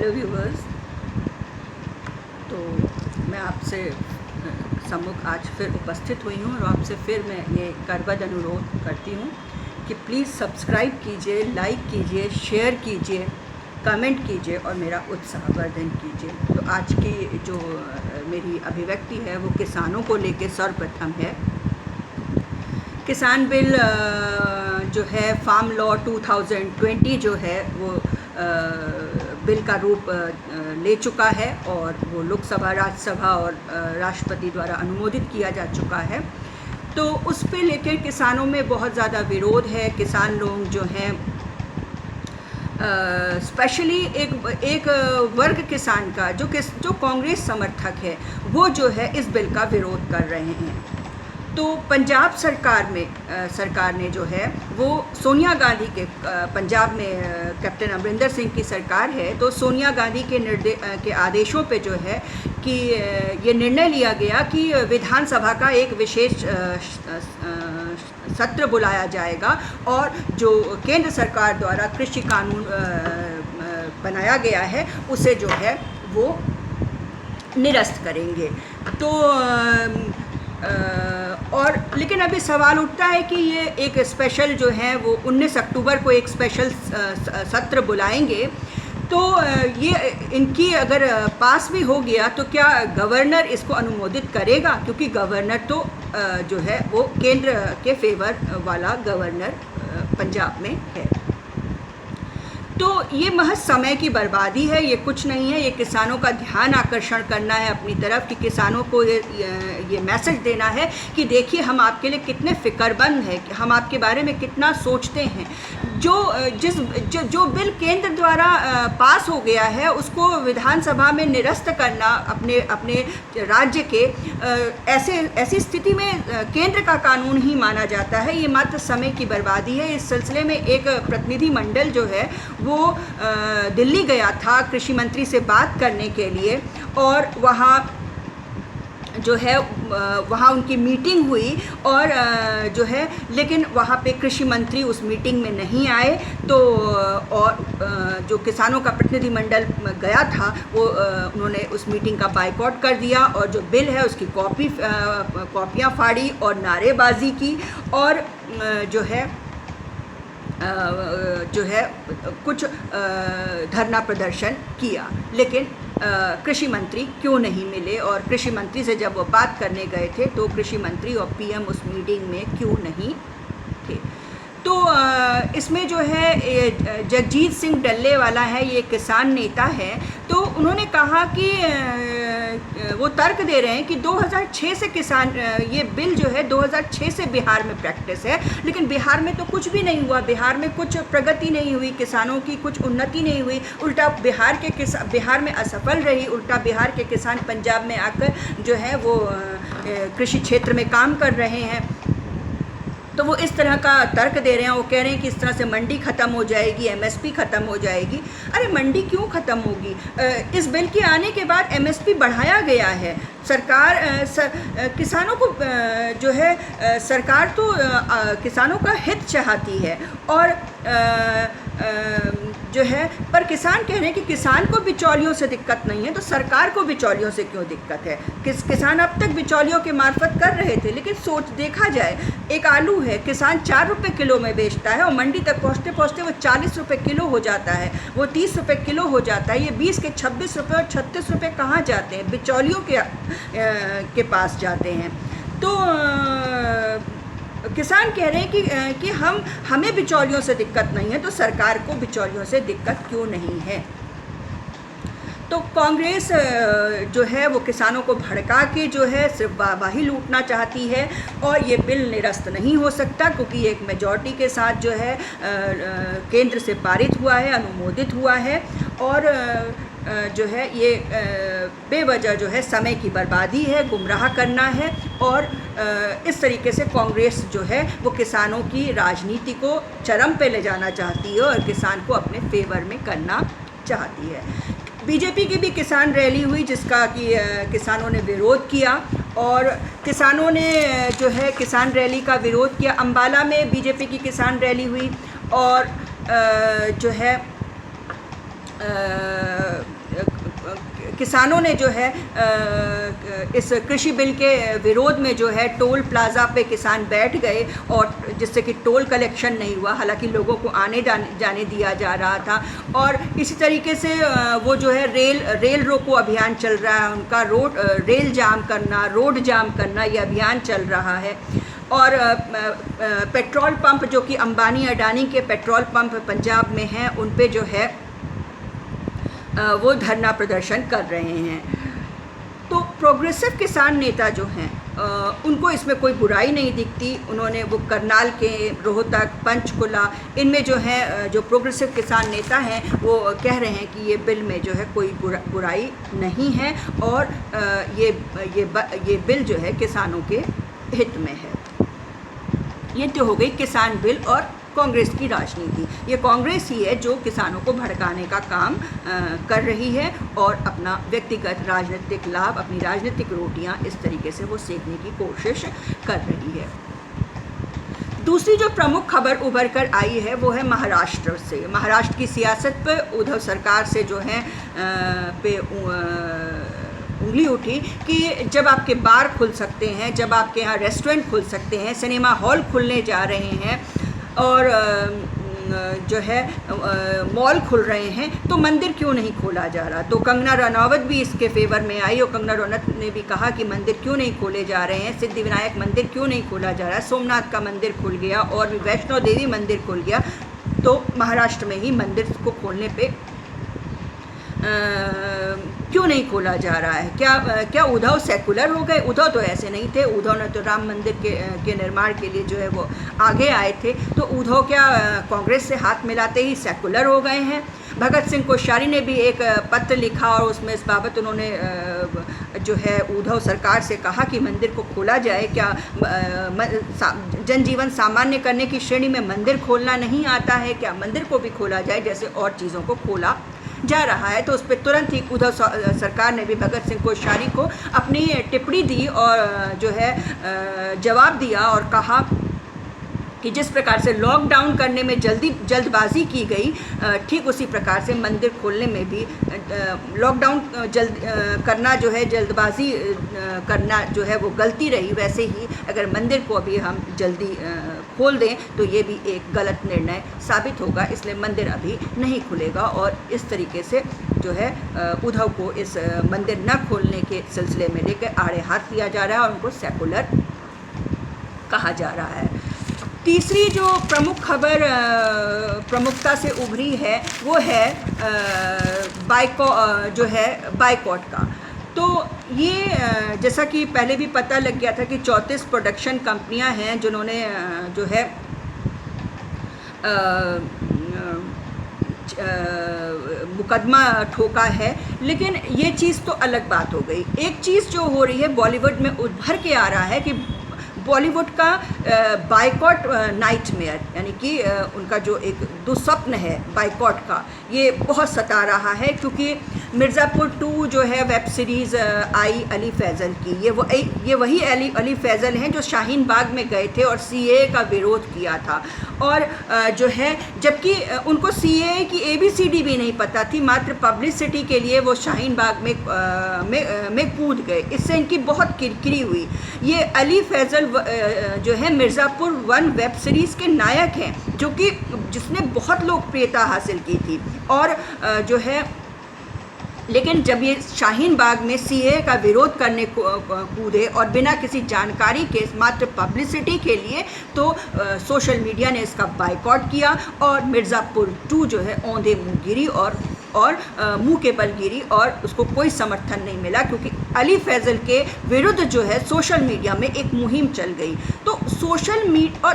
Hello viewers, तो मैं आपसे सम्मुख आज फिर उपस्थित हुई हूँ और आपसे फिर मैं ये करबद्ध अनुरोध करती हूँ कि प्लीज़ सब्सक्राइब कीजिए, लाइक कीजिए, शेयर कीजिए, कमेंट कीजिए और मेरा उत्साहवर्धन कीजिए। तो आज की जो मेरी अभिव्यक्ति है वो किसानों को लेकर सर्वप्रथम है। किसान बिल जो है फार्म लॉ 2020 जो है वो बिल का रूप ले चुका है और वो लोकसभा, राज्यसभा और राष्ट्रपति द्वारा अनुमोदित किया जा चुका है। तो उस पे लेकर किसानों में बहुत ज़्यादा विरोध है। किसान लोग जो हैं स्पेशली एक वर्ग किसान का जो कांग्रेस समर्थक है वो जो है इस बिल का विरोध कर रहे हैं। तो पंजाब सरकार ने जो है वो सोनिया गांधी के पंजाब में कैप्टन अमरिंदर सिंह की सरकार है, तो सोनिया गांधी के आदेशों पे जो है कि ये निर्णय लिया गया कि विधानसभा का एक विशेष सत्र बुलाया जाएगा और जो केंद्र सरकार द्वारा कृषि कानून बनाया गया है उसे जो है वो निरस्त करेंगे। तो और लेकिन अभी सवाल उठता है कि ये एक स्पेशल जो है वो 19 अक्टूबर को एक स्पेशल सत्र बुलाएंगे, तो ये इनकी अगर पास भी हो गया तो क्या गवर्नर इसको अनुमोदित करेगा? क्योंकि गवर्नर तो जो है वो केंद्र के फेवर वाला गवर्नर पंजाब में है। तो ये महज समय की बर्बादी है, ये कुछ नहीं है। ये किसानों का ध्यान आकर्षण करना है अपनी तरफ कि किसानों को ये मैसेज देना है कि देखिए हम आपके लिए कितने फ़िक्रमंद हैं, कि हम आपके बारे में कितना सोचते हैं। जो बिल केंद्र द्वारा पास हो गया है उसको विधानसभा में निरस्त करना अपने राज्य के ऐसी स्थिति में केंद्र का कानून ही माना जाता है। ये मात्र समय की बर्बादी है। इस सिलसिले में एक प्रतिनिधि मंडल जो है वो दिल्ली गया था कृषि मंत्री से बात करने के लिए और वहाँ उनकी मीटिंग हुई और जो है लेकिन वहाँ पे कृषि मंत्री उस मीटिंग में नहीं आए। तो और जो किसानों का प्रतिनिधि मंडल गया था वो उन्होंने उस मीटिंग का बायकॉट कर दिया और जो बिल है उसकी कॉपियाँ फाड़ी और नारेबाजी की और जो है कुछ धरना प्रदर्शन किया। लेकिन कृषि मंत्री क्यों नहीं मिले और कृषि मंत्री से जब वो बात करने गए थे तो कृषि मंत्री और पीएम उस मीटिंग में क्यों नहीं थे? तो इसमें जो है जगजीत सिंह डल्लेवाला है, ये किसान नेता है। तो उन्होंने कहा कि वो तर्क दे रहे हैं कि 2006 से ये बिल जो है 2006 से बिहार में प्रैक्टिस है, लेकिन बिहार में तो कुछ भी नहीं हुआ। बिहार में कुछ प्रगति नहीं हुई, किसानों की कुछ उन्नति नहीं हुई। उल्टा बिहार में असफल रही। उल्टा बिहार के किसान पंजाब में आकर जो है वो कृषि क्षेत्र में काम कर रहे हैं। तो वो इस तरह का तर्क दे रहे हैं। वो कह रहे हैं कि इस तरह से मंडी ख़त्म हो जाएगी, एमएसपी ख़त्म हो जाएगी। अरे मंडी क्यों ख़त्म होगी? इस बिल के आने के बाद एमएसपी बढ़ाया गया है। किसानों को जो है सरकार तो किसानों का हित चाहती है और जो है पर किसान कह रहे हैं कि किसान को बिचौलियों से दिक्कत नहीं है तो सरकार को बिचौलियों से क्यों दिक्कत है? किसान अब तक बिचौलियों के मार्फत कर रहे थे, लेकिन देखा जाए एक आलू है, किसान 4 रुपये किलो में बेचता है और मंडी तक पहुँचते पहुँचते वो 40 रुपये किलो हो जाता है, वो 30 रुपये किलो हो जाता है। ये 20 के 26 रुपये और 36 रुपये कहाँ जाते हैं? बिचौलियों के पास जाते हैं। तो किसान कह रहे हैं कि हमें बिचौलियों से दिक्कत नहीं है तो सरकार को बिचौलियों से दिक्कत क्यों नहीं है? तो कांग्रेस जो है वो किसानों को भड़का के जो है सिर्फ वाहवाही लूटना चाहती है और ये बिल निरस्त नहीं हो सकता क्योंकि एक मेजॉरिटी के साथ जो है केंद्र से पारित हुआ है, अनुमोदित हुआ है और जो है ये बेवजह जो है समय की बर्बादी है, गुमराह करना है और इस तरीके से कांग्रेस जो है वो किसानों की राजनीति को चरम पे ले जाना चाहती है और किसान को अपने फेवर में करना चाहती है। बीजेपी की भी किसान रैली हुई जिसका कि किसानों ने विरोध किया और किसानों ने जो है किसान रैली का विरोध किया। अम्बाला में बीजेपी की किसान रैली हुई और जो है किसानों ने जो है इस कृषि बिल के विरोध में जो है टोल प्लाज़ा पे किसान बैठ गए, और जिससे कि टोल कलेक्शन नहीं हुआ, हालांकि लोगों को आने जाने दिया जा रहा था। और इसी तरीके से वो जो है रेल रोको अभियान चल रहा है उनका, रेल जाम करना, रोड जाम करना, ये अभियान चल रहा है। और पेट्रोल पंप जो कि अंबानी अडानी के पेट्रोल पंप पंजाब में हैं, उन पे जो है वो धरना प्रदर्शन कर रहे हैं। तो प्रोग्रेसिव किसान नेता जो हैं उनको इसमें कोई बुराई नहीं दिखती। उन्होंने वो करनाल के, रोहतक, पंचकुला, इनमें जो है जो प्रोग्रेसिव किसान नेता हैं वो कह रहे हैं कि ये बिल में जो है कोई बुराई नहीं है, और ये बिल जो है किसानों के हित में है। ये तो हो गई किसान बिल और कांग्रेस की राजनीति। ये कांग्रेस ही है जो किसानों को भड़काने का काम कर रही है और अपना व्यक्तिगत राजनीतिक लाभ, अपनी राजनीतिक रोटियां इस तरीके से वो सेकने की कोशिश कर रही है। दूसरी जो प्रमुख खबर उभर कर आई है वो है महाराष्ट्र से। महाराष्ट्र की सियासत पर उद्धव सरकार से जो है उंगली उठी कि जब आपके बार खुल सकते हैं, जब आपके यहाँ रेस्टोरेंट खुल सकते हैं, सिनेमा हॉल खुलने जा रहे हैं और जो है मॉल खुल रहे हैं, तो मंदिर क्यों नहीं खोला जा रहा। तो कंगना रनौत भी इसके फेवर में आई और कंगना रनौत ने भी कहा कि मंदिर क्यों नहीं खोले जा रहे हैं, सिद्धि विनायक मंदिर क्यों नहीं खोला जा रहा है, सोमनाथ का मंदिर खुल गया और भी वैष्णो देवी मंदिर खुल गया, तो महाराष्ट्र में ही मंदिर को खोलने पे क्यों नहीं खोला जा रहा है। क्या उद्धव सेकुलर हो गए? उद्धव तो ऐसे नहीं थे। उद्धव ने तो राम मंदिर के निर्माण के लिए जो है वो आगे आए थे। तो उद्धव क्या कांग्रेस से हाथ मिलाते ही सेकुलर हो गए हैं? भगत सिंह कोश्यारी ने भी एक पत्र लिखा और उसमें इस बाबत उन्होंने जो है उद्धव सरकार से कहा कि मंदिर को खोला जाए। क्या जनजीवन सामान्य करने की श्रेणी में मंदिर खोलना नहीं आता है? क्या मंदिर को भी खोला जाए जैसे और चीज़ों को खोला जा रहा है? तो उस पर तुरंत ही उद्धव सरकार ने भी भगत सिंह कोश्यारी को अपनी टिप्पणी दी और जो है जवाब दिया और कहा कि जिस प्रकार से लॉकडाउन करने में जल्दबाजी की गई, ठीक उसी प्रकार से मंदिर खोलने में भी लॉकडाउन करना जो है, जल्दबाजी करना जो है वो गलती रही। वैसे ही अगर मंदिर को अभी हम जल्दी खोल दें तो ये भी एक गलत निर्णय साबित होगा, इसलिए मंदिर अभी नहीं खुलेगा। और इस तरीके से जो है उद्धव को इस मंदिर न खोलने के सिलसिले में लेकर आड़े हाथ लिया जा रहा है और उनको सेकुलर कहा जा रहा है। तीसरी जो प्रमुख खबर प्रमुखता से उभरी है वो है बाइकॉट का। तो ये जैसा कि पहले भी पता लग गया था कि 34 प्रोडक्शन कंपनियां हैं जिन्होंने जो है मुकदमा ठोका है, लेकिन ये चीज़ तो अलग बात हो गई। एक चीज़ जो हो रही है बॉलीवुड में उभर के आ रहा है कि बॉलीवुड का बाइकॉट नाइटमेयर, यानी कि उनका जो एक दुस्वप्न है बाइकॉट का, ये बहुत सता रहा है। क्योंकि मिर्ज़ापुर 2 जो है वेब सीरीज़ आई अली फैज़ल की, ये वही अली फैज़ल हैं जो शाहीन बाग में गए थे और सीएए का विरोध किया था। और जो है जबकि उनको सीएए की ABCD भी नहीं पता थी, मात्र पब्लिसिटी के लिए वो शाहीन बाग में कूद गए। इससे इनकी बहुत किरकिरी हुई। ये अली फैज़ल जो है मिर्ज़ापुर 1 वेब सीरीज़ के नायक हैं, जो कि जिसने बहुत लोकप्रियता हासिल की थी। और जो है लेकिन जब ये शाहीन बाग में सीएए का विरोध करने को कूदे और बिना किसी जानकारी के मात्र पब्लिसिटी के लिए, तो सोशल मीडिया ने इसका बाइकॉट किया और मिर्ज़ापुर 2 जो है औंधे मुँह गिरी और मुंह के बल गिरी और उसको कोई समर्थन नहीं मिला, क्योंकि अली फैज़ल के विरुद्ध जो है सोशल मीडिया में एक मुहिम चल गई। तो सोशल मीडिया और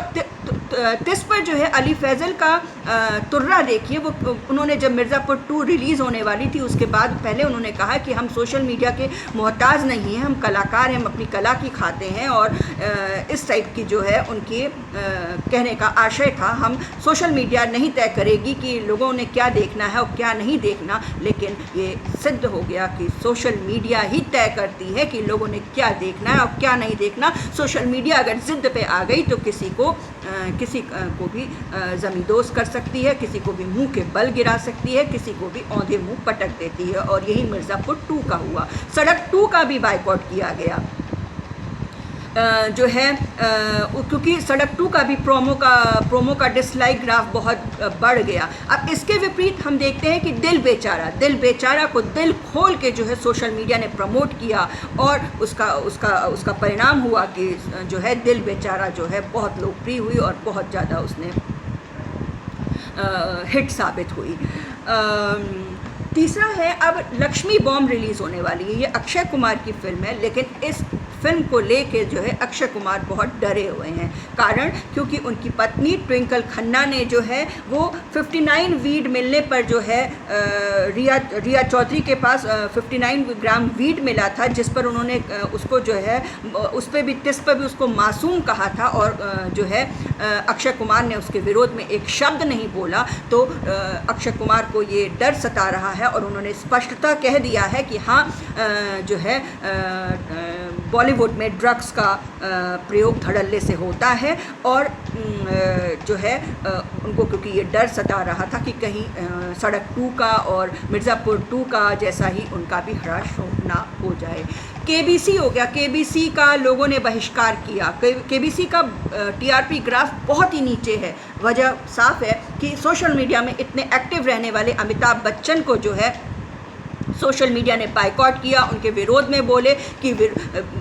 तिस पर जो है अली फैज़ल का तुर्रा देखिए। वो उन्होंने जब मिर्ज़ापुर 2 रिलीज़ होने वाली थी उसके बाद पहले उन्होंने कहा कि हम सोशल मीडिया के मोहताज नहीं हैं, हम कलाकार हैं, हम अपनी कला की खाते हैं। और इस टाइप की जो है उनकी कहने का आशय था, हम सोशल मीडिया नहीं तय करेगी कि लोगों ने क्या देखना है और क्या नहीं देखना। लेकिन ये सिद्ध हो गया कि सोशल मीडिया ही तय करती है कि लोगों ने क्या देखना है और क्या नहीं देखना। सोशल मीडिया अगर ज़िद पे आ गई तो किसी को किसी को भी ज़मींदोज़ कर सकती है, किसी को भी मुंह के बल गिरा सकती है, किसी को भी औंधे मुंह पटक देती है। और यही मिर्ज़ापुर 2 का हुआ। सड़क 2 का भी बाइकॉट किया गया जो है क्योंकि सड़क 2 का भी प्रोमो का डिसलाइक ग्राफ बहुत बढ़ गया। अब इसके विपरीत हम देखते हैं कि दिल बेचारा को दिल खोल के जो है सोशल मीडिया ने प्रमोट किया और उसका परिणाम हुआ कि जो है दिल बेचारा जो है बहुत लोकप्रिय हुई और बहुत ज़्यादा उसने हिट साबित हुई। तीसरा है, अब लक्ष्मी बॉम्ब रिलीज़ होने वाली है। ये अक्षय कुमार की फिल्म है, लेकिन इस फिल्म को लेके जो है अक्षय कुमार बहुत डरे हुए हैं। कारण क्योंकि उनकी पत्नी ट्विंकल खन्ना ने जो है वो 59 वीड मिलने पर जो है रिया चौधरी के पास 59 ग्राम वीड मिला था, जिस पर उन्होंने उसको जो है उस पर भी उसको मासूम कहा था। और जो है अक्षय कुमार ने उसके विरोध में एक शब्द नहीं बोला। तो अक्षय कुमार को ये डर सता रहा है और उन्होंने स्पष्टता कह दिया है कि हाँ जो है बॉलीवुड में ड्रग्स का प्रयोग धड़ल्ले से होता है। और जो है उनको क्योंकि ये डर सता रहा था कि कहीं सड़क 2 का और मिर्ज़ापुर 2 का जैसा ही उनका भी हराश ना हो जाए। केबीसी हो गया, केबीसी का लोगों ने बहिष्कार किया। केबीसी का टीआरपी ग्राफ बहुत ही नीचे है। वजह साफ है कि सोशल मीडिया में इतने एक्टिव रहने वाले अमिताभ बच्चन को जो है सोशल मीडिया ने बाइकॉट किया, उनके विरोध में बोले कि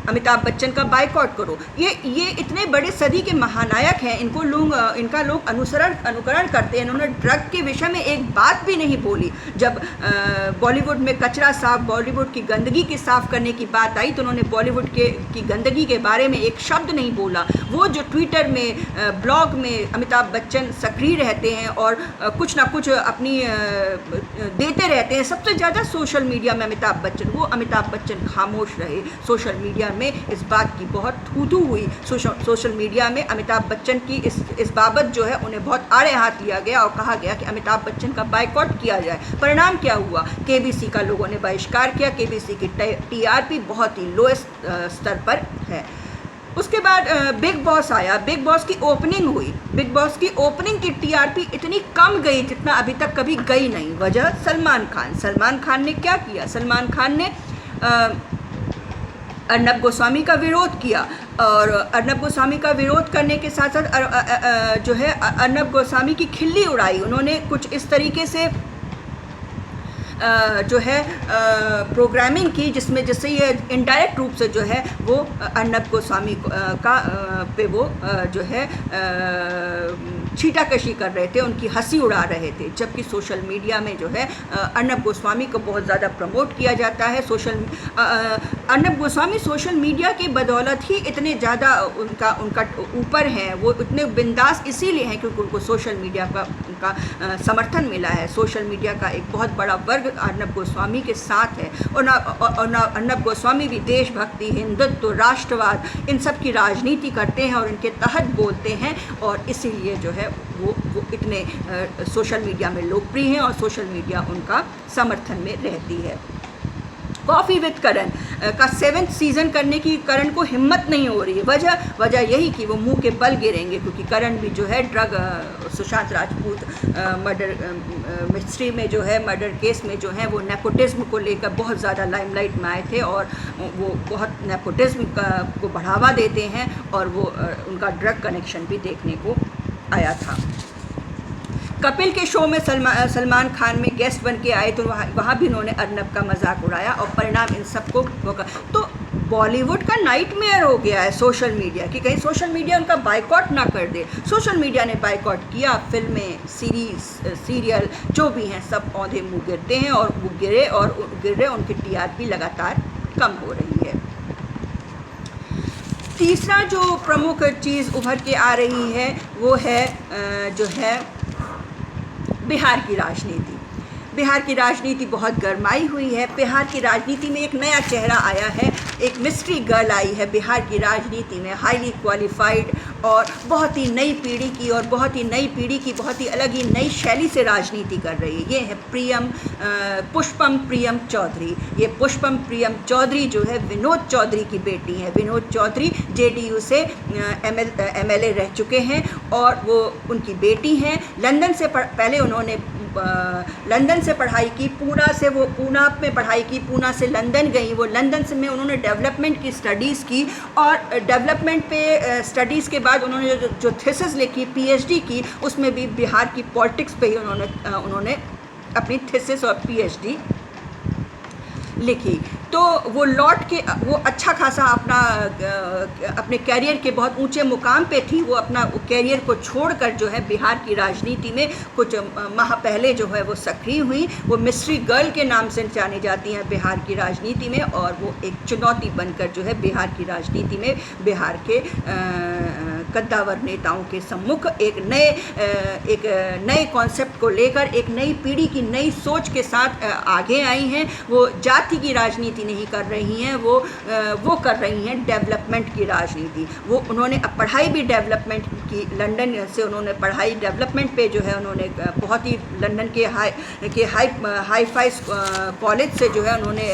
अमिताभ बच्चन का बाइकॉट करो। ये इतने बड़े सदी के महानायक हैं, इनका लोग अनुकरण करते हैं। इन्होंने ड्रग के विषय में एक बात भी नहीं बोली। जब बॉलीवुड में कचरा साफ, बॉलीवुड की गंदगी के साफ करने की बात आई तो उन्होंने बॉलीवुड की गंदगी के बारे में एक शब्द नहीं बोला। वो जो ट्विटर में, ब्लॉग में अमिताभ बच्चन सक्रिय रहते हैं और कुछ ना कुछ अपनी देते रहते हैं। सबसे ज़्यादा सोशल मीडिया में अमिताभ बच्चन खामोश रहे। सोशल मीडिया में इस बात की बहुत थू-थू हुई। सोशल मीडिया में अमिताभ बच्चन की इस बाबत जो है उन्हें बहुत आड़े हाथ लिया गया और कहा गया कि अमिताभ बच्चन का बाइकॉट किया जाए। परिणाम क्या हुआ? केबीसी का लोगों ने बहिष्कार किया। केबीसी की टीआरपी बहुत ही लोएस्ट स्तर पर है। उसके बाद बिग बॉस आया, बिग बॉस की ओपनिंग हुई। बिग बॉस की ओपनिंग की टीआरपी इतनी कम गई जितना अभी तक कभी गई नहीं। वजह सलमान खान ने क्या किया? सलमान खान ने अर्नब गोस्वामी का विरोध किया और अर्नब गोस्वामी का विरोध करने के साथ साथ जो है अर्नब गोस्वामी की खिल्ली उड़ाई। उन्होंने कुछ इस तरीके से जो है प्रोग्रामिंग की जिससे ये इनडायरेक्ट रूप से जो है वो अर्नब गोस्वामी का पे वो जो है छीटाकशी कर रहे थे, उनकी हंसी उड़ा रहे थे। जबकि सोशल मीडिया में जो है अर्नब गोस्वामी को बहुत ज़्यादा प्रमोट किया जाता है। अर्नब गोस्वामी सोशल मीडिया की बदौलत ही इतने ज़्यादा उनका ऊपर हैं। वो इतने बिंदास इसीलिए हैं क्योंकि उनको सोशल मीडिया का उनका समर्थन मिला है। सोशल मीडिया का एक बहुत बड़ा वर्ग अर्नब गोस्वामी के साथ है। और अर्नब गोस्वामी भी देशभक्ति, हिंदुत्व, राष्ट्रवाद इन सब की राजनीति करते हैं और इनके तहत बोलते हैं और इसीलिए जो है वो इतने सोशल मीडिया में लोकप्रिय हैं और सोशल मीडिया उनका समर्थन में रहती है। कॉफ़ी विद करण का 7th सीज़न करने की करण को हिम्मत नहीं हो रही है। वजह यही कि वो मुंह के बल गिरेंगे क्योंकि करण भी जो है drug Sushant Rajput murder mystery में जो है मर्डर केस में जो है वो नेपोटिज्म को लेकर बहुत ज़्यादा लाइमलाइट में आए थे और वो बहुत नेपोटिज्म को बढ़ावा देते हैं और वो उनका ड्रग कनेक्शन भी देखने को आया था। कपिल के शो में सलमान खान में गेस्ट बन के आए तो वहाँ भी उन्होंने अर्नब का मजाक उड़ाया और परिणाम इन सबको तो बॉलीवुड का नाइटमेयर हो गया है सोशल मीडिया कि कहीं सोशल मीडिया उनका बाइकॉट ना कर दे। सोशल मीडिया ने बाइकॉट किया। फिल्में, सीरियल जो भी हैं सब औंधे मुँह गिरते हैं और वो गिर रहे उनकी टीआरपी लगातार कम हो रही है। तीसरा जो प्रमुख चीज़ उभर के आ रही है वो है जो है बिहार की राजनीति। बिहार की राजनीति बहुत गरमाई हुई है। बिहार की राजनीति में एक नया चेहरा आया है, एक मिस्ट्री गर्ल आई है बिहार की राजनीति में, हाईली क्वालिफाइड और बहुत ही नई पीढ़ी की और बहुत ही नई पीढ़ी की बहुत ही अलग ही नई शैली से राजनीति कर रही है। ये है पुष्पम प्रियम चौधरी। ये पुष्पम प्रियम चौधरी जो है विनोद चौधरी की बेटी है। विनोद चौधरी जेडीयू से एमएलए रह चुके हैं और वो उनकी बेटी हैं। लंदन से पहले उन्होंने लंदन से पढ़ाई की, पूना में पढ़ाई की, पूना से लंदन गई। वो लंदन से में उन्होंने डेवलपमेंट की स्टडीज़ की और डेवलपमेंट पे स्टडीज़ के बाद उन्होंने जो थीसिस लिखी, पीएचडी की, उसमें भी बिहार की पॉलिटिक्स पे ही उन्होंने अपनी थीसिस और पीएचडी लिखी। तो वो लौट के वो अच्छा खासा अपने कैरियर के बहुत ऊंचे मुकाम पे थी। वो अपना कैरियर को छोड़कर जो है बिहार की राजनीति में कुछ माह पहले जो है वो सक्रिय हुई। वो मिस्ट्री गर्ल के नाम से जानी जाती हैं बिहार की राजनीति में और वो एक चुनौती बनकर जो है बिहार की राजनीति में बिहार के कद्दावर नेताओं के सम्मुख एक नए कॉन्सेप्ट को लेकर एक नई पीढ़ी की नई सोच के साथ आगे आई हैं। वो जाति की राजनीति नहीं कर रही हैं, वो कर रही हैं डेवलपमेंट की राजनीति। वो उन्होंने अब पढ़ाई भी डेवलपमेंट की, लंदन से उन्होंने पढ़ाई डेवलपमेंट पे जो है उन्होंने बहुत ही लंदन के हाई फाई कॉलेज से जो है उन्होंने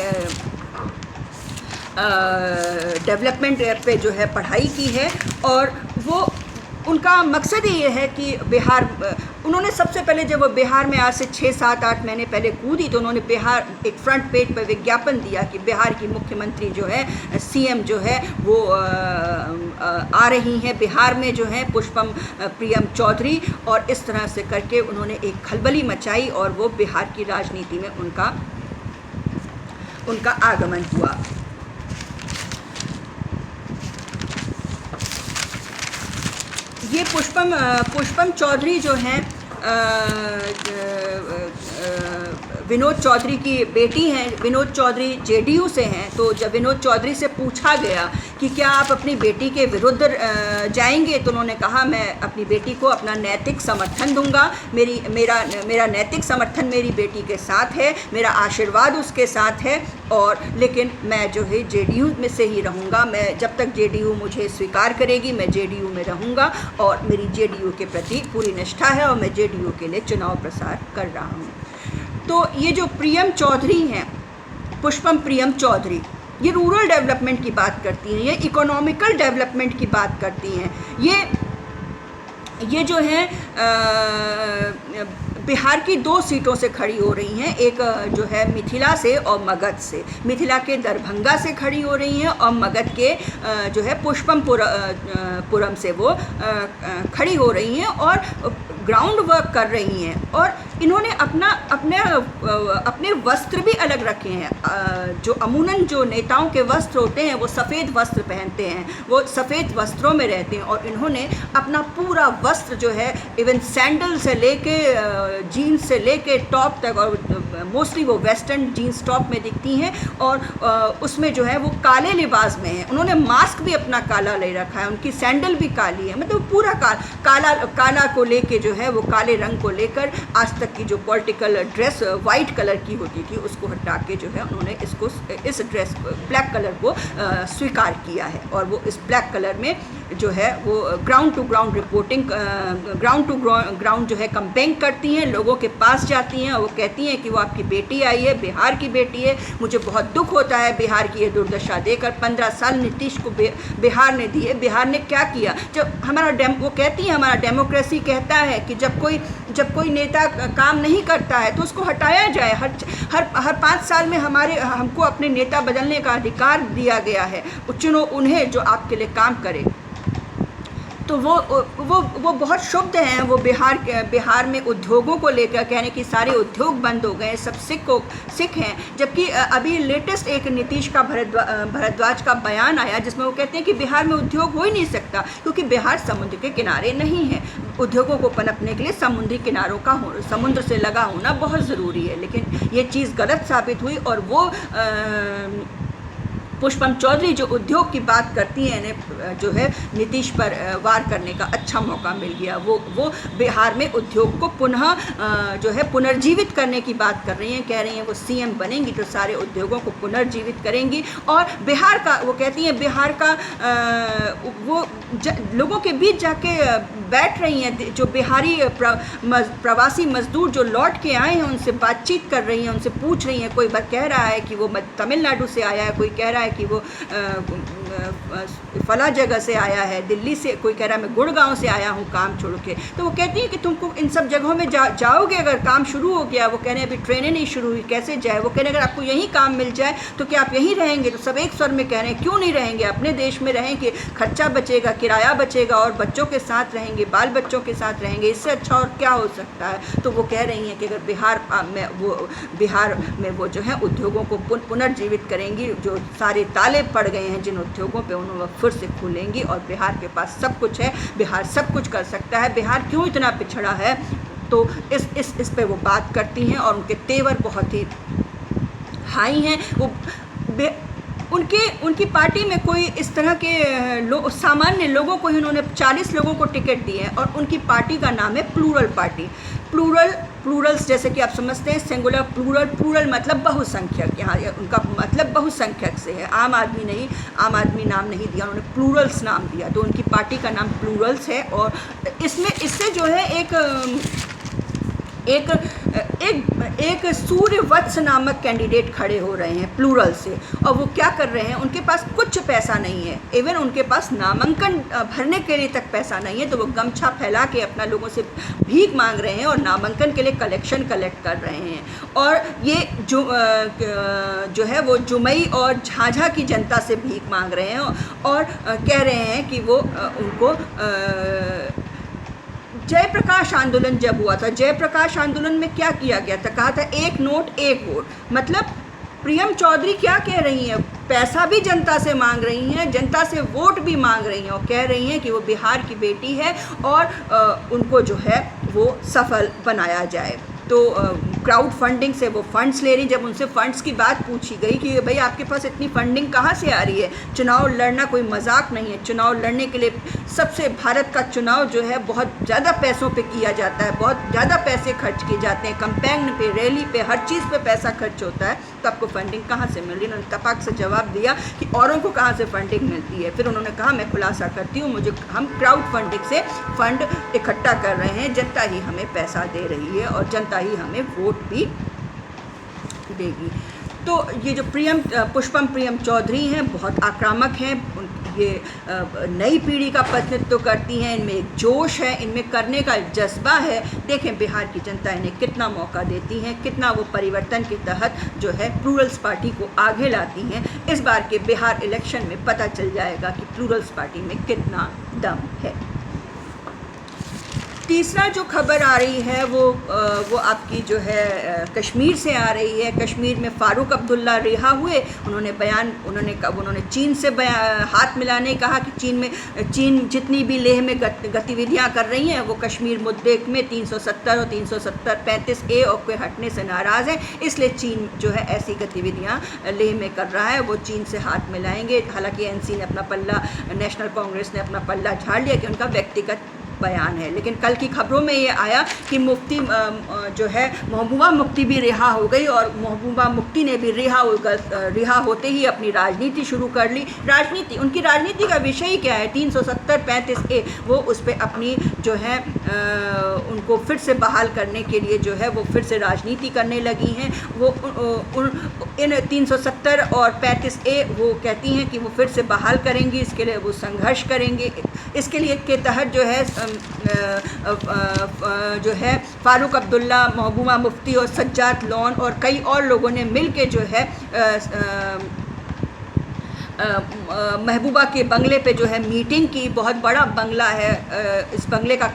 डेवलपमेंट पे जो है पढ़ाई की है। और वो उनका मकसद ये है कि उन्होंने सबसे पहले जब वो बिहार में आज से 6-7-8 महीने पहले कूदी तो उन्होंने बिहार एक फ्रंट पेज पर विज्ञापन दिया कि बिहार की मुख्यमंत्री जो है सीएम जो है वो आ रही हैं बिहार में जो है पुष्पम प्रियम चौधरी। और इस तरह से करके उन्होंने एक खलबली मचाई और वो बिहार की राजनीति में उनका आगमन हुआ। ये पुष्पम चौधरी जो हैं विनोद चौधरी की बेटी हैं। विनोद चौधरी जेडीयू से हैं। तो जब विनोद चौधरी से पूछा गया कि क्या आप अपनी बेटी के विरुद्ध जाएंगे, तो उन्होंने कहा मैं अपनी बेटी को अपना नैतिक समर्थन दूंगा। मेरा नैतिक समर्थन मेरी बेटी के साथ है, मेरा आशीर्वाद उसके साथ है। और लेकिन मैं जो है जेडीयू में से ही रहूँगा। मैं जब तक जेडीयू मुझे स्वीकार करेगी मैं जेडीयू में रहूँगा और मेरी जेडीयू के प्रति पूरी निष्ठा है और मैं जेडीयू के लिए चुनाव प्रसार कर रहा हूँ। तो ये जो प्रियम चौधरी हैं, पुष्पम प्रियम चौधरी, ये रूरल डेवलपमेंट की बात करती हैं, ये इकोनॉमिकल डेवलपमेंट की बात करती हैं। ये जो है बिहार की 2 सीटों से खड़ी हो रही हैं। एक जो है मिथिला से और मगध से। मिथिला के दरभंगा से खड़ी हो रही हैं और मगध के जो है पुष्पमपुरम से वो खड़ी हो रही हैं और ग्राउंड वर्क कर रही हैं। और इन्होंने अपने वस्त्र भी अलग रखे हैं। जो अमूमन जो नेताओं के वस्त्र होते हैं वो सफ़ेद वस्त्र पहनते हैं, वो सफ़ेद वस्त्रों में रहते हैं। और इन्होंने अपना पूरा वस्त्र जो है इवन सैंडल से लेके जीन्स से लेके टॉप तक, और मोस्टली वो वेस्टर्न जीन्स टॉप में दिखती हैं और उसमें जो है वो काले लिबास में है। उन्होंने मास्क भी अपना काला ले रखा है, उनकी सैंडल भी काली है। मतलब पूरा काला को लेके जो है वो काले रंग को लेकर आज तक की जो पॉलिटिकल ड्रेस वाइट कलर की होती थी उसको हटा के जो है उन्होंने इस ड्रेस ब्लैक कलर को स्वीकार किया है। और वो इस ब्लैक कलर में जो है वो ground to ground reporting, ground to ground जो है कंपेन करती हैं, लोगों के पास जाती हैं। वो कहती हैं कि वो आपकी बेटी आई है, बिहार की बेटी है, मुझे बहुत दुख होता है बिहार की ये दुर्दशा देकर। 15 साल नीतीश को बिहार ने दिए, बिहार ने क्या किया? जब वो कहती हैं हमारा डेमोक्रेसी कहता है कि जब कोई नेता काम नहीं करता है तो उसको हटाया जाए। हर 5 साल में हमको अपने नेता बदलने का अधिकार दिया गया है, चुनो उन्हें जो आपके लिए काम करे। तो वो बहुत शुद्ध हैं। वो बिहार में उद्योगों को लेकर कहने कि सारे उद्योग बंद हो गए, सब सिख हैं। जबकि अभी लेटेस्ट एक नीतीश का भारद्वाज का बयान आया जिसमें वो कहते हैं कि बिहार में उद्योग हो ही नहीं सकता क्योंकि बिहार समुद्र के किनारे नहीं है। उद्योगों को पनपने के लिए समुद्री किनारों का समुद्र से लगा होना बहुत ज़रूरी है। लेकिन ये चीज़ गलत साबित हुई और वो पुष्पम चौधरी जो उद्योग की बात करती हैं, इन्हें जो है नीतीश पर वार करने का अच्छा मौका मिल गया। वो बिहार में उद्योग को पुनः जो है पुनर्जीवित करने की बात कर रही हैं। कह रही हैं वो सीएम बनेंगी तो सारे उद्योगों को पुनर्जीवित करेंगी। और बिहार का, वो कहती हैं बिहार का वो लोगों के बीच जाके बैठ रही हैं, जो बिहारी प्रवासी मजदूर जो लौट के आए हैं उनसे बातचीत कर रही हैं, उनसे पूछ रही हैं। कोई कह रहा है कि वो तमिलनाडु से आया है, कोई कह रहा है कि वो फला जगह से आया है, दिल्ली से, कोई कह रहा है मैं गुड़गांव से आया हूँ काम छोड़ के। तो वो कहती हैं कि तुमको इन सब जगहों में जाओगे, अगर काम शुरू हो गया, वो कह रहे हैं अभी ट्रेनें नहीं शुरू हुई, कैसे जाए। वो कह रहे हैं अगर आपको यहीं काम मिल जाए तो क्या आप यहीं रहेंगे। तो सब एक स्वर में कह रहे हैं क्यों नहीं रहेंगे, अपने देश में रहेंगे, खर्चा बचेगा, किराया बचेगा और बच्चों के साथ रहेंगे, बाल बच्चों के साथ रहेंगे, इससे अच्छा और क्या हो सकता है। तो वो कह रही हैं कि अगर बिहार में वो जो है उद्योगों को पुनर्जीवित करेंगी, जो सारे ताले पड़ गए हैं जिन उद्योगों पे उन्होंने फिर से खोलेंगी। और बिहार के पास सब कुछ है, बिहार सब कुछ कर सकता है, बिहार क्यों इतना पिछड़ा है। तो इस पे वो बात करती हैं और उनके तेवर बहुत ही हाई हैं। वो उनकी पार्टी में कोई इस तरह के सामान्य लोगों को ही उन्होंने 40 लोगों को टिकट दी है और उनकी पार्टी का नाम है प्लूरल पार्टी। प्लूरल्स जैसे कि आप समझते हैं, सिंगुलर प्लूरल मतलब बहुसंख्यक, यहाँ उनका मतलब बहुसंख्यक से है, आम आदमी नहीं, आम आदमी नाम नहीं दिया उन्होंने, प्लूरल्स नाम दिया। तो उनकी पार्टी का नाम प्लूरल्स है। और इससे जो है एक सूर्यवत्स नामक कैंडिडेट खड़े हो रहे हैं प्लूरल से। और वो क्या कर रहे हैं, उनके पास कुछ पैसा नहीं है, इवन उनके पास नामांकन भरने के लिए तक पैसा नहीं है। तो वो गमछा फैला के अपना लोगों से भीख मांग रहे हैं और नामांकन के लिए कलेक्शन कलेक्ट कर रहे हैं। और ये जो है वो जुमई और झाझा की जनता से भीख मांग रहे हैं और कह रहे हैं कि वो उनको जयप्रकाश आंदोलन जब हुआ था, जयप्रकाश आंदोलन में क्या किया गया था, कहा था एक नोट एक वोट। मतलब प्रियम चौधरी क्या कह रही हैं, पैसा भी जनता से मांग रही हैं, जनता से वोट भी मांग रही हैं और कह रही हैं कि वो बिहार की बेटी है और उनको जो है वो सफल बनाया जाए। तो क्राउड फंडिंग से वो फंड्स ले रही। जब उनसे फंड्स की बात पूछी गई कि भाई आपके पास इतनी फंडिंग कहाँ से आ रही है, चुनाव लड़ना कोई मजाक नहीं है, चुनाव लड़ने के लिए सबसे, भारत का चुनाव जो है बहुत ज़्यादा पैसों पे किया जाता है, बहुत ज़्यादा पैसे खर्च किए जाते हैं, कैंपेन पे, रैली पे, हर चीज़ पे पैसा खर्च होता है। तो आपको फंडिंग कहाँ से मिल रही है। उन्होंने तपाक से जवाब दिया कि औरों को कहाँ से फंडिंग मिलती है। फिर उन्होंने कहा मैं खुलासा करती हूँ, हम क्राउड फंडिंग से फंड इकट्ठा कर रहे हैं, जनता ही हमें पैसा दे रही है और जनता ही हमें वोट भी देगी। तो ये जो पुष्पम प्रियम चौधरी हैं बहुत आक्रामक हैं, ये नई पीढ़ी का प्रतिनिधित्व करती हैं, इनमें एक जोश है, इनमें करने का जज्बा है। देखें बिहार की जनता इन्हें कितना मौका देती है, कितना वो परिवर्तन के तहत जो है प्लूरल्स पार्टी को आगे लाती हैं। इस बार के बिहार इलेक्शन में पता चल जाएगा कि प्लूरल्स पार्टी में कितना दम है। तीसरा जो खबर आ रही है वो आपकी जो है कश्मीर से आ रही है। कश्मीर में फ़ारूक अब्दुल्ला रिहा हुए। उन्होंने चीन से हाथ मिलाने कहा कि चीन जितनी भी लेह में गतिविधियां कर रही हैं वो कश्मीर मुद्दे में 370 और 335A और के हटने से नाराज़ है, इसलिए चीन जो है ऐसी गतिविधियां लेह में कर रहा है, वो चीन से हाथ मिलाएंगे। हालांकि एनसी ने अपना पल्ला, नेशनल कांग्रेस ने अपना पल्ला झाड़ लिया कि उनका व्यक्तिगत बयान है। लेकिन कल की खबरों में ये आया कि मुफ्ती जो है महबूबा मुफ्ती भी रिहा हो गई और महबूबा मुफ्ती ने भी रिहा होते ही अपनी राजनीति शुरू कर ली। उनकी राजनीति का विषय ही क्या है, 370-35A, वो उस पर अपनी जो है उनको फिर से बहाल करने के लिए जो है वो फिर से राजनीति करने लगी हैं। वो इन 370 और 35A वो कहती हैं कि वो फिर से बहाल करेंगी, इसके लिए वो संघर्ष करेंगे। इसके लिए के तहत जो है फ़ारूक अब्दुल्ला, महबूबा मुफ्ती और सज्जाद लोन और कई और लोगों ने मिल के जो है महबूबा के बंगले पे जो है मीटिंग की। बहुत बड़ा बंगला है, इस बंगले का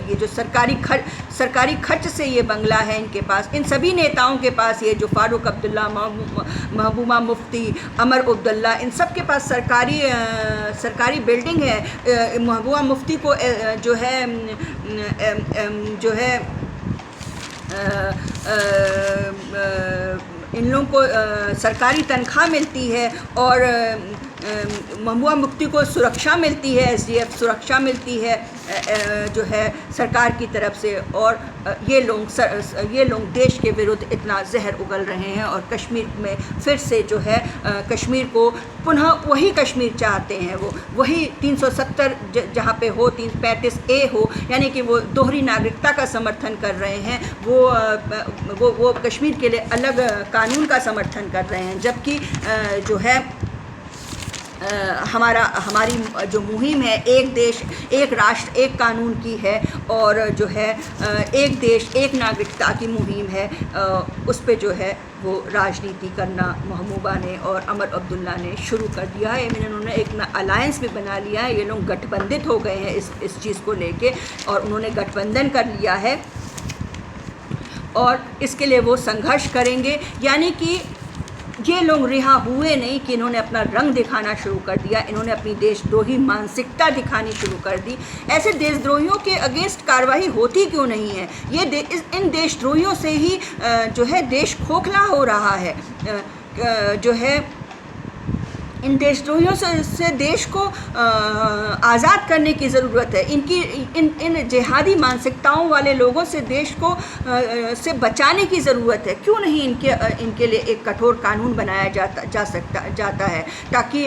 ये जो सरकारी खर्च से ये बंगला है इनके पास, इन सभी नेताओं के पास, ये जो फ़ारूक अब्दुल्ला, महबूबा मुफ्ती, अमर अब्दुल्ला, इन सब के पास सरकारी बिल्डिंग है। महबूबा मुफ्ती को इन लोगों को सरकारी तनख्वाह मिलती है और महबूबा मुफ्ती को सुरक्षा मिलती है, SDF सुरक्षा मिलती है जो है सरकार की तरफ से, और ये लोग देश के विरुद्ध इतना जहर उगल रहे हैं और कश्मीर में फिर से जो है कश्मीर को पुनः वही कश्मीर चाहते हैं, वो वही 370 जहाँ पे हो 335A हो, यानी कि वो दोहरी नागरिकता का समर्थन कर रहे हैं, वो कश्मीर के लिए अलग कानून का समर्थन कर रहे हैं, जबकि जो है हमारी जो मुहिम है एक देश एक राष्ट्र एक कानून की है, और जो है एक देश एक नागरिकता की मुहिम है, उस पे जो है वो राजनीति करना महबूबा ने और अमर अब्दुल्ला ने शुरू कर दिया है। इन्होंने एक अलायंस भी बना लिया है, ये लोग गठबंधित हो गए हैं इस चीज़ को लेके, और उन्होंने गठबंधन कर लिया है और इसके लिए वो संघर्ष करेंगे। यानी कि ये लोग रिहा हुए नहीं कि इन्होंने अपना रंग दिखाना शुरू कर दिया, इन्होंने अपनी देशद्रोही मानसिकता दिखानी शुरू कर दी। ऐसे देशद्रोहियों के अगेंस्ट कार्रवाई होती क्यों नहीं है? इन देशद्रोहियों से ही जो है देश खोखला हो रहा है, जो है इन देशद्रोहियों से देश को आज़ाद करने की ज़रूरत है। इन जिहादी मानसिकताओं वाले लोगों से देश को से बचाने की ज़रूरत है। क्यों नहीं इनके लिए एक कठोर कानून बनाया जाता है ताकि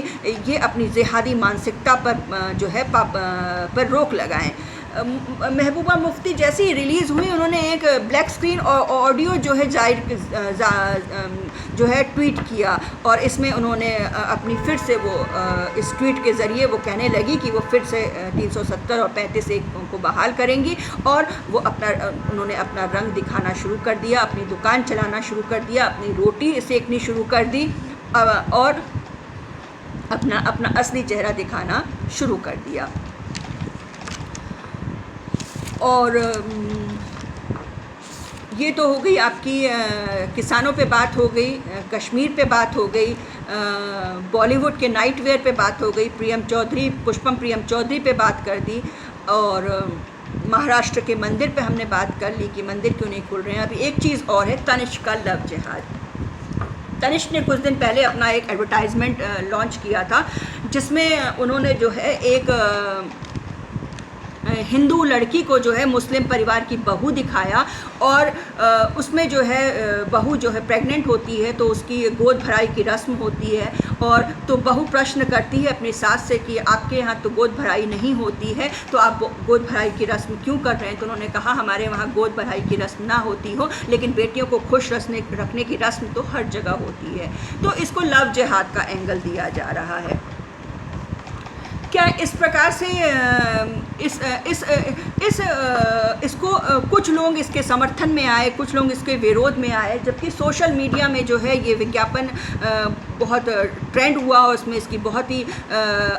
ये अपनी जिहादी मानसिकता पर जो है पर रोक लगाएं। महबूबा मुफ्ती जैसे ही रिलीज़ हुई, उन्होंने एक ब्लैक स्क्रीन और ऑडियो जो है जो है ट्वीट किया, और इसमें उन्होंने अपनी फिर से वो इस ट्वीट के ज़रिए वो कहने लगी कि वो फिर से 370 और 35A को बहाल करेंगी, और वो उन्होंने अपना रंग दिखाना शुरू कर दिया, अपनी दुकान चलाना शुरू कर दिया, अपनी रोटी सेकनी शुरू कर दी, और अपना असली चेहरा दिखाना शुरू कर दिया। और ये तो हो गई आपकी किसानों पे बात हो गई, कश्मीर पे बात हो गई, बॉलीवुड के नाइट वेयर पे बात हो गई, पुष्पम प्रियम चौधरी पे बात कर दी, और महाराष्ट्र के मंदिर पे हमने बात कर ली कि मंदिर क्यों नहीं खुल रहे हैं। अभी एक चीज़ और है, तनिष्क का लव जिहाद। तनिष्क ने कुछ दिन पहले अपना एक एडवर्टाइजमेंट लॉन्च किया था, जिसमें उन्होंने जो है एक हिंदू लड़की को जो है मुस्लिम परिवार की बहू दिखाया, और उसमें जो है बहू जो है प्रेग्नेंट होती है तो उसकी गोद भराई की रस्म होती है, और तो बहू प्रश्न करती है अपनी सास से कि आपके यहाँ तो गोद भराई नहीं होती है, तो आप गोद भराई की रस्म क्यों कर रहे हैं? तो उन्होंने कहा हमारे वहाँ गोद भराई की रस्म ना होती हो, लेकिन बेटियों को खुश रखने की रस्म तो हर जगह होती है। तो इसको लव जिहाद का एंगल दिया जा रहा है। क्या इस प्रकार से इसको कुछ लोग इसके समर्थन में आए, कुछ लोग इसके विरोध में आए, जबकि सोशल मीडिया में जो है ये विज्ञापन बहुत ट्रेंड हुआ और इसमें इसकी बहुत ही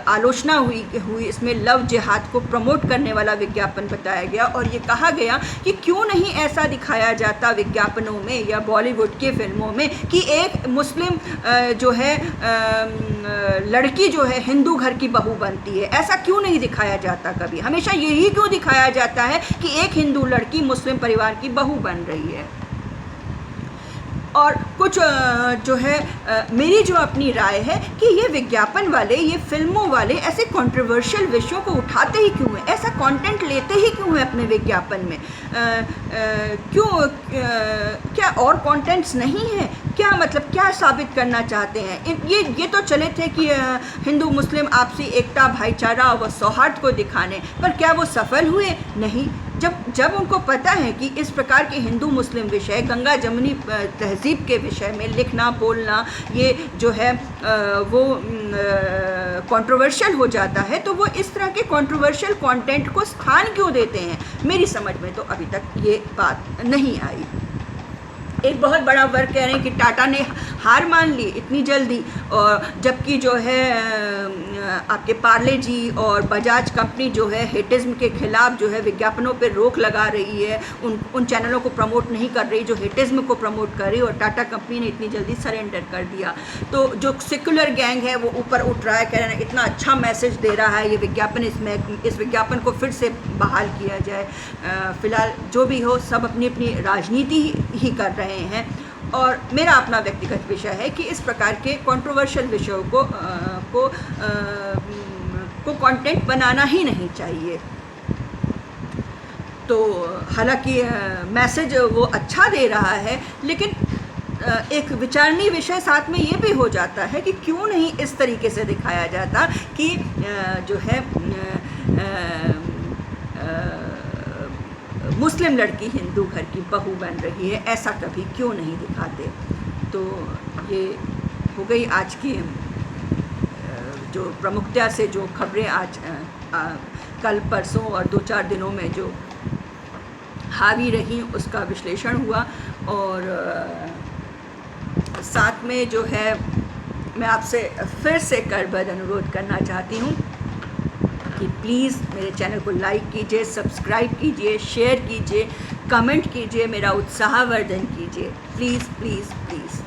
आलोचना हुई। इसमें लव जिहाद को प्रमोट करने वाला विज्ञापन बताया गया, और ये कहा गया कि क्यों नहीं ऐसा दिखाया जाता विज्ञापनों में या बॉलीवुड के फिल्मों में कि एक मुस्लिम जो है लड़की जो है हिंदू घर की बहू बनती है। ऐसा क्यों नहीं दिखाया जाता कभी? हमेशा यही क्यों दिखाया जाता है कि एक हिंदू लड़की मुस्लिम परिवार की बहू बन रही है? और कुछ जो है मेरी जो अपनी राय है कि ये विज्ञापन वाले, ये फिल्मों वाले ऐसे कंट्रोवर्शियल विषयों को उठाते ही क्यों हैं? ऐसा कंटेंट लेते ही क्यों हैं अपने विज्ञापन में? क्यों क्या और कंटेंट्स नहीं हैं? क्या मतलब क्या साबित करना चाहते हैं? ये तो चले थे कि हिंदू मुस्लिम आपसी एकता, भाईचारा व सौहार्द को दिखाने, पर क्या वो सफल हुए? नहीं। जब उनको पता है कि इस प्रकार के हिंदू मुस्लिम विषय, गंगा जमुनी तहजीब के विषय में लिखना बोलना ये जो है वो कंट्रोवर्शियल हो जाता है, तो वो इस तरह के कंट्रोवर्शियल कंटेंट को स्थान क्यों देते हैं? मेरी समझ में तो अभी तक ये बात नहीं आई। एक बहुत बड़ा वर्ग कह रहे हैं कि टाटा ने हार मान ली इतनी जल्दी, और जबकि जो है आपके पार्ले जी और बजाज कंपनी जो है हेटिज़्म के ख़िलाफ़ जो है विज्ञापनों पर रोक लगा रही है, उन चैनलों को प्रमोट नहीं कर रही जो हेटिज़्म को प्रमोट कर रही, और टाटा कंपनी ने इतनी जल्दी सरेंडर कर दिया। तो जो सेकुलर गैंग है वो ऊपर उठ रहा है, कह रहे हैं इतना अच्छा मैसेज दे रहा है ये विज्ञापन, इस विज्ञापन को फिर से बहाल किया जाए। फ़िलहाल जो भी हो, सब अपनी अपनी राजनीति ही कर रहे हैं, और मेरा अपना व्यक्तिगत विषय है कि इस प्रकार के कंट्रोवर्शियल विषयों को कंटेंट बनाना ही नहीं चाहिए। तो हालांकि मैसेज वो अच्छा दे रहा है, लेकिन एक विचारणीय विषय साथ में ये भी हो जाता है कि क्यों नहीं इस तरीके से दिखाया जाता कि जो है मुस्लिम लड़की हिंदू घर की बहू बन रही है, ऐसा कभी क्यों नहीं दिखाते। तो ये हो गई आज की जो प्रमुखता से जो खबरें आज कल परसों और 2-4 दिनों में जो हावी रही उसका विश्लेषण हुआ। और साथ में जो है मैं आपसे फिर से करबद्ध अनुरोध करना चाहती हूँ कि प्लीज़ मेरे चैनल को लाइक कीजिए, सब्सक्राइब कीजिए, शेयर कीजिए, कमेंट कीजिए, मेरा उत्साहवर्धन कीजिए, प्लीज़ प्लीज़ प्लीज़।